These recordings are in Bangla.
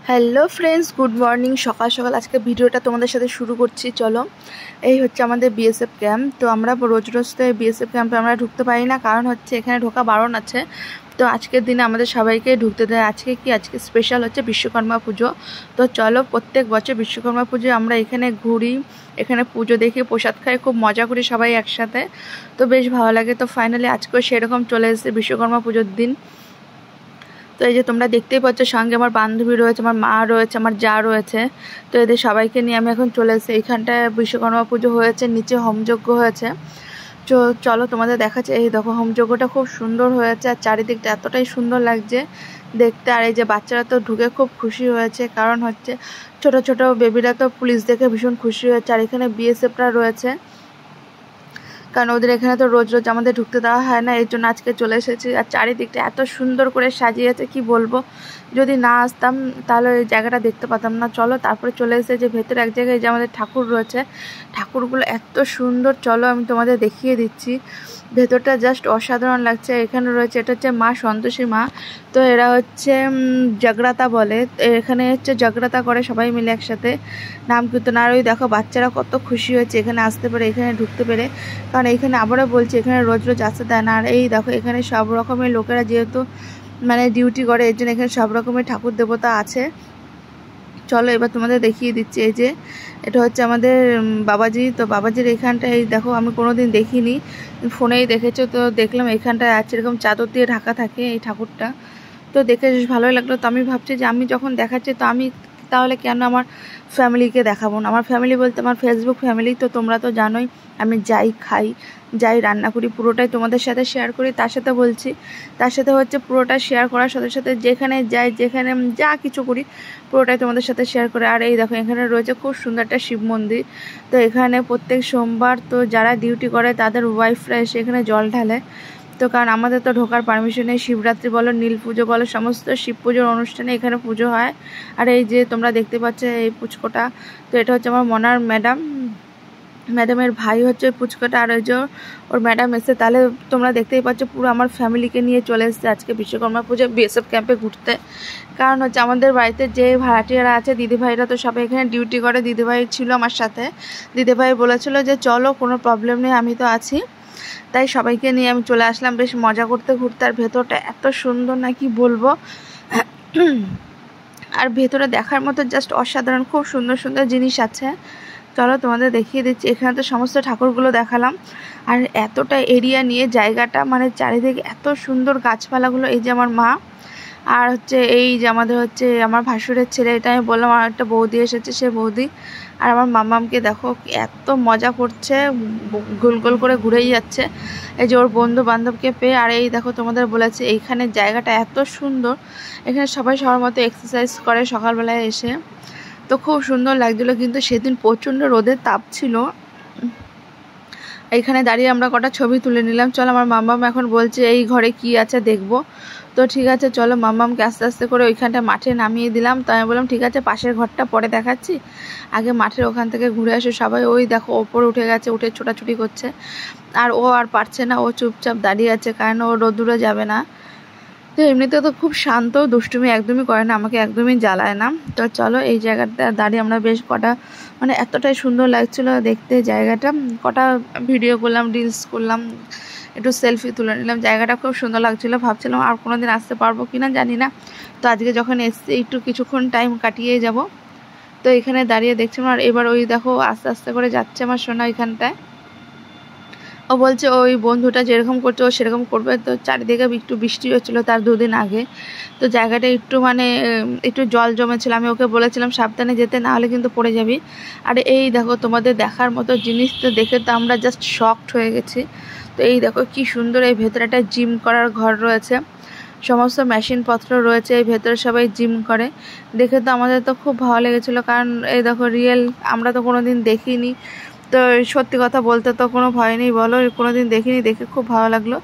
Hello friends, good morning. সকাল সকাল আজকে ভিডিওটা তোমাদের সাথে শুরু করছি। চলো, এই হচ্ছে আমাদের বিএসএফ ক্যাম্প। তো আমরা রোজ রোজ তো বিএসএফ ক্যাম্পে আমরা ঢুকতে পারি না, কারণ হচ্ছে এখানে ঢোকা বারণ আছে। তো আজকের দিনে আমাদের সবাইকে ঢুকতে দেয়। আজকে স্পেশাল হচ্ছে বিশ্বকর্মা পুজো। তো চলো, প্রত্যেক বছর বিশ্বকর্মা পুজো আমরা এখানে ঘুরি, এখানে পুজো দেখি, প্রসাদ খাই, খুব মজা করি সবাই একসাথে। তো বেশ ভালো লাগে। তো ফাইনালি আজকেও সেরকম চলে এসেছে বিশ্বকর্মা পুজোর দিন। তো এই যে তোমরা দেখতেই পাচ্ছ, সঙ্গে আমার বান্ধবী রয়েছে, আমার মা রয়েছে, আমার যা রয়েছে। তো এদের সবাইকে নিয়ে আমি এখন চলে এসেছি। এইখানটায় বিশ্বকর্মা পুজো হয়েছে, নিচে হোমযজ্ঞ হয়েছে। চলো তোমাদের দেখাচ্ছে। এই দেখো, হোমযজ্ঞটা খুব সুন্দর হয়েছে, আর চারিদিকটা এতটাই সুন্দর লাগছে দেখতে। আর এই যে বাচ্চারা তো ঢুকে খুব খুশি হয়েছে, কারণ হচ্ছে ছোট ছোট বেবিরা তো পুলিশ দেখে ভীষণ খুশি হয়েছে। আর এখানে বিএসএফরা রয়েছে, কারণ ওদের এখানে তো রোজ রোজ আমাদের ঢুকতে দেওয়া হয় না, এর জন্য আজকে চলে এসেছি। আর চারিদিকটা এত সুন্দর করে সাজিয়েছে, কি বলবো। যদি না আসতাম তাহলে এই জায়গাটা দেখতে পেতাম না। চলো, তারপরে চলে এসেছে ভেতরে এক জায়গায় যে আমাদের ঠাকুর রয়েছে, ঠাকুরগুলো এত সুন্দর। চলো আমি তোমাদের দেখিয়ে দিচ্ছি। ভেতরটা জাস্ট অসাধারণ লাগছে। এখানে রয়েছে, এটা হচ্ছে মা সন্তোষী মা। তো এরা হচ্ছে জাগ্রাতা বলে, এখানে হচ্ছে জাগ্রাতা করে সবাই মিলে একসাথে নাম কীর্তন। আর ওই দেখো বাচ্চারা কত খুশি হয়েছে এখানে আসতে পেরে, এখানে ঢুকতে পেরে। কারণ এখানে আবারও বলছি, এখানে রোজ রোজ আসতে দেয় না। আর এই দেখো, এখানে সব রকমের লোকেরা যেহেতু মানে ডিউটি করে, এর জন্য এখানে সব রকমের ঠাকুর দেবতা আছে। চলো এবার তোমাদের দেখিয়ে দিচ্ছি। এই যে এটা হচ্ছে আমাদের বাবাজি। তো বাবাজির এখানটায় দেখো, আমি কোনোদিন দেখিনি, ফোনেই দেখেছো। তো দেখলাম এখানটায় আছে, এরকম চাদর দিয়ে ঢাকা থাকে এই ঠাকুরটা। তো দেখে বেশ ভালোই লাগলো। তো আমি ভাবছি যে আমি যখন দেখাচ্ছি, তো আমি তাহলে কেন আমার ফ্যামিলিকে দেখাবো না। আমার ফ্যামিলি বলতে আমার ফেসবুক ফ্যামিলি। তো তোমরা তো জানোই আমি যাই খাই, যাই রান্না করি, পুরোটাই তোমাদের সাথে শেয়ার করি। তার সাথে বলছি, তার সাথে হচ্ছে পুরোটা শেয়ার করার সাথে সাথে যেখানে যাই, যেখানে যা কিছু করি, পুরোটাই তোমাদের সাথে শেয়ার করে। আর এই দেখো, এখানে রয়েছে খুব সুন্দর একটা শিব মন্দির। তো এখানে প্রত্যেক সোমবার তো যারা ডিউটি করে তাদের ওয়াইফরা এসে এখানে জল ঢালে। তো কারণ আমাদের তো ঢোকার পারমিশন নেই। শিবরাত্রি বলো, নীল পুজো বলো, সমস্ত শিব পুজোর অনুষ্ঠানে এখানে পুজো হয়। আর এই যে তোমরা দেখতে পাচ্ছ এই পুচকোটা, তো এটা হচ্ছে আমার মনার ম্যাডামের ভাই হচ্ছে পুচকোটা। আর ওই যে ওর ম্যাডাম এসে, তাহলে তোমরা দেখতেই পাচ্ছ পুরো আমার ফ্যামিলিকে নিয়ে চলে এসেছে আজকে বিশ্বকর্মা পুজো বিএসএফ ক্যাম্পে ঘুরতে। কারণ হচ্ছে আমাদের বাড়িতে যে ভাড়াটিয়ারা আছে, দিদিভাইরা তো সবাই এখানে ডিউটি করে। দিদিভাই ছিল আমার সাথে, দিদিভাই বলেছিল যে চলো, কোনো প্রবলেম নেই, আমি তো আছি। তাই সবাইকে নিয়ে আমি চলে আসলাম বেশ মজা করতে ঘুরতে। আর ভেতরটা এত সুন্দর না, কি বলবো। আর ভেতরে দেখার মতো জাস্ট অসাধারণ, খুব সুন্দর সুন্দর জিনিস আছে। চলো তোমাদের দেখিয়ে দিচ্ছি। এখানে তো সমস্ত ঠাকুরগুলো দেখালাম। আর এতটা এরিয়া নিয়ে জায়গাটা, মানে চারিদিকে এত সুন্দর গাছপালাগুলো। এই যে আমার মা, আর হচ্ছে এই যে আমাদের হচ্ছে আমার ভাসুরের ছেলে, এটা আমি বললাম। আর একটা বৌদি এসেছে, সে বৌদি। আর আমার মামামকে দেখো এত মজা করছে, গোল গোল করে ঘুরেই যাচ্ছে এই যে ওর বন্ধু বান্ধবকে পেয়ে। আর এই দেখো, তোমাদের বলেছে এইখানে জায়গাটা এত সুন্দর, এখানে সবাই সবার মতো এক্সারসাইজ করে সকালবেলায় এসে। তো খুব সুন্দর লাগছিলো। কিন্তু সেদিন প্রচণ্ড রোদের তাপ ছিল। এইখানে দাঁড়িয়ে আমরা কটা ছবি তুলে নিলাম। চলো, আমার মাম্মাম এখন বলছে এই ঘরে কি আছে দেখবো। তো ঠিক আছে, চলো মাম্মামকে আস্তে আস্তে করে ওইখানটা মাঠে নামিয়ে দিলাম। তো আমি বললাম ঠিক আছে, পাশের ঘরটা পরে দেখাচ্ছি, আগে মাঠের ওখান থেকে ঘুরে আসে সবাই। ওই দেখো ওপরে উঠে গেছে, উঠে ছোটাছুটি করছে। আর ও আর পারছে না, ও চুপচাপ দাঁড়িয়ে আছে, কারণ ও রোদ্দুরে যাবে না। তো এমনিতে তো খুব শান্ত, দুষ্টুমি একদমই করে না, আমাকে একদমই জ্বালায় না। তো চলো, এই জায়গাটা দাঁড়িয়ে আমরা বেশ কটা, মানে এতটাই সুন্দর লাগছিল দেখতে জায়গাটা। কটা ভিডিও করলাম, রিলস করলাম, একটু সেলফি তুলে নিলাম। জায়গাটা খুব সুন্দর লাগছিলো। ভাবছিলাম আর কোনো দিন আসতে পারবো কি না জানি না। তো আজকে যখন এসছি, একটু কিছুক্ষণ টাইম কাটিয়ে যাব। তো এখানে দাঁড়িয়ে দেখছিলাম। আর এবার ওই দেখো আস্তে আস্তে করে যাচ্ছে আমার সোনা ওইখানটায়। ও বলছে ওই বন্ধুটা যেরকম করছে ও সেরকম করবে। তো চারিদিকে একটু বৃষ্টি হচ্ছিলো তার দুদিন আগে। তো জায়গাটা একটু মানে একটু জল জমেছিল। আমি ওকে বলেছিলাম সাবধানে যেতে, না হলে কিন্তু পড়ে যাবি। আর এই দেখো, তোমাদের দেখার মতো জিনিস তো দেখে তো আমরা জাস্ট শকড হয়ে গেছি। তো এই দেখো কি সুন্দর, এই ভেতরে একটা জিম করার ঘর রয়েছে, সমস্ত মেশিনপত্র রয়েছে এই ভেতরে, সবাই জিম করে। দেখে তো আমাদের তো খুব ভালো লেগেছিলো, কারণ এই দেখো রিয়েল, আমরা তো কোনো দিন দেখিনি। তো সত্যি কথা বলতে তো কোনো ভয় নেই বলো, কোনো দিন দেখিনি, দেখে খুব ভালো লাগলো।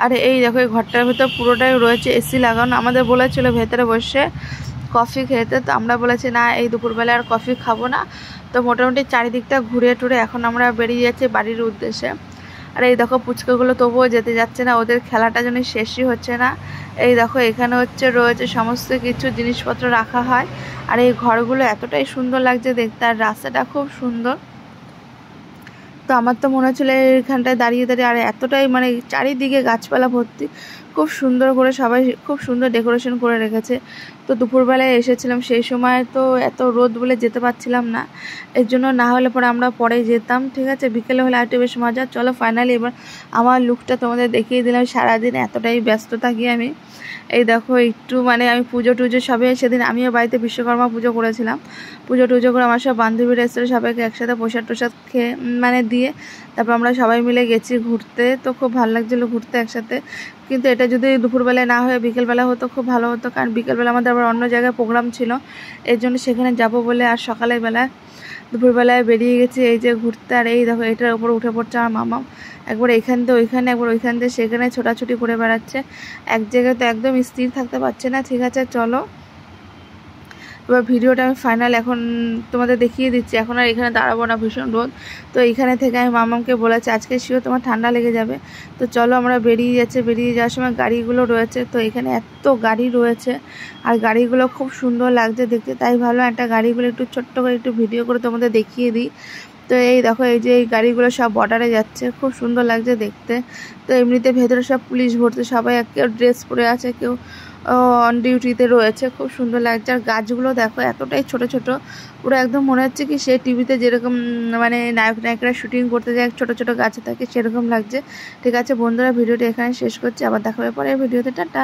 আর এই দেখো, এই ঘরটার ভেতর পুরোটাই রয়েছে এসি লাগানো। আমাদের বলেছিল ভেতরে বসে কফি খেতে, তো আমরা বলেছি না, এই দুপুরবেলা আর কফি খাবো না। তো মোটামুটি চারিদিকটা ঘুরে টুরে এখন আমরা বেরিয়ে যাচ্ছি বাড়ির উদ্দেশ্যে। আর এই দেখো পুচকাগুলো তবুও যেতে যাচ্ছে না, ওদের খেলাটা যেন শেষই হচ্ছে না। এই দেখো, এখানে হচ্ছে রয়েছে সমস্ত কিছু জিনিসপত্র রাখা হয়। আর এই ঘরগুলো এতটাই সুন্দর লাগছে দেখতে, আর রাস্তাটা খুব সুন্দর। তো আমার তো মনে হচ্ছিল এইখানটায় দাঁড়িয়ে দাঁড়িয়ে, আর এতটাই মানে চারিদিকে গাছপালা ভর্তি, খুব সুন্দর করে সবাই খুব সুন্দর ডেকোরেশন করে রেখেছে। তো দুপুরবেলায় এসেছিলাম, সেই সময় তো এত রোদ বলে যেতে পারছিলাম না, এর জন্য না হলে পরে আমরা পরে যেতাম, ঠিক আছে। বিকেলে হলে আরেকটু বেশ মজা। চলো ফাইনালি এবার আমার লুকটা তোমাদের দেখিয়ে দিলাম। সারাদিন এতটাই ব্যস্ত থাকি আমি। এই দেখো একটু মানে আমি পুজো টুজো সবে, সেদিন আমিও বাড়িতে বিশ্বকর্মা পুজো করেছিলাম। পুজো টুজো করে আমার সব বান্ধবীরা এসেছিলো, সবাইকে একসাথে প্রসাদ টোসাদ খেয়ে মানে দিয়ে তারপর আমরা সবাই মিলে গেছি ঘুরতে। তো খুব ভালো লাগছিলো ঘুরতে একসাথে। কিন্তু এটা যদি দুপুরবেলায় না হয়ে বিকেলবেলা হতো খুব ভালো হতো, কারণ বিকেলবেলা আমাদের আবার অন্য জায়গায় প্রোগ্রাম ছিল, এর জন্য সেখানে যাব বলে আর সকালের বেলায় দুপুরবেলায় বেরিয়ে গেছি এই যে ঘুরতে। আর এই দেখো এটার উপর উঠে পড়ছে আমার মামা, একবার এখান থেকে ওইখানে, একবার ওইখান থেকে সেখানে ছোটাছুটি করে বেড়াচ্ছে, এক জায়গায় তো একদম স্থির থাকতে পারছে না। ঠিক আছে চলো এবার ভিডিওটা আমি ফাইনাল এখন তোমাদের দেখিয়ে দিচ্ছি। এখন আর এখানে দাঁড়াবো না, ভীষণ রোদ। তো এইখানে থেকে আমি মামাকে বলেছি আজকে শিওর তোমার ঠান্ডা লেগে যাবে। তো চলো আমরা বেরিয়ে যাচ্ছি। বেরিয়ে যাওয়ার সময় গাড়িগুলো রয়েছে, তো এখানে এত গাড়ি রয়েছে আর গাড়িগুলো খুব সুন্দর লাগছে দেখতে, তাই ভালো একটা গাড়িগুলো একটু ছোট্ট করে একটু ভিডিও করে তোমাদের দেখিয়ে দিই। তো এই দেখো এই যে এই গাড়িগুলো সব বর্ডারে যাচ্ছে, খুব সুন্দর লাগছে দেখতে। তো এমনিতে ভেতরে সব পুলিশ ভর্তি, সবাই কেউ ড্রেস পরে আছে, কেউ অন ডিউটিতে রয়েছে, খুব সুন্দর লাগছে। আর গাছগুলো দেখো এতটাই ছোট ছোট, পুরো একদম মনে হচ্ছে কি সে টিভিতে যেরকম মানে নায়ক নায়িকরা শুটিং করতে যায় ছোট ছোট গাছে থাকে সেরকম লাগছে। ঠিক আছে বন্ধুরা, ভিডিওটি এখানে শেষ করছি, আবার দেখা হবে পরের ভিডিওতে। টাটা।